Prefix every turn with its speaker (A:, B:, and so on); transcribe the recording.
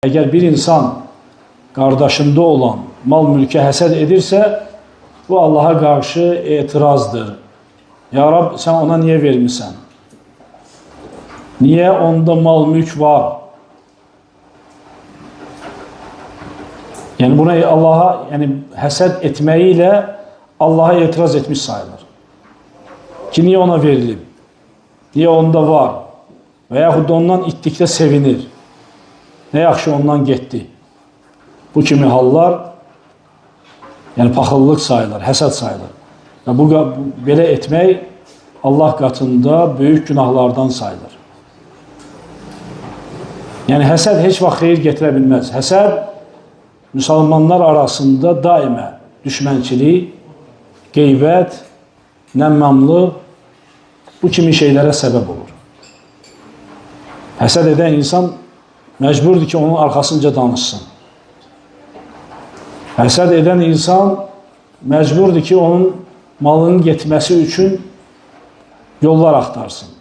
A: Eğer bir insan kardeşinde olan mal mülke həsəd edirsə, bu Allah'a karşı etirazdır. Ya Rab, sen ona niye vermişsən? Niye onda mal mülk var? Yani buna Allah'a, yani həsəd etmeyiyle Allah'a etiraz etmiş sayılır. Ki niye ona verilib? Niye onda var? Və yaxud da ondan itdikdə sevinir. Ne yaxşı ondan getdi. Bu kimi hallar yani paxıllıq sayılır, həsəd sayılır. Yəni, bu belə etmək Allah qatında böyük günahlardan sayılır. Yəni həsəd heç vaxt xeyir gətirə bilməz. Həsəd müsəlmanlar arasında daima düşmənçilik, qeybət, nəmmamlıq bu kimi şeylərə səbəb olur. Həsəd edən insan məcburdur ki, onun arxasınca danışsın. Həsəd edən insan məcburdur ki, onun malının getməsi üçün yollar axtarsın.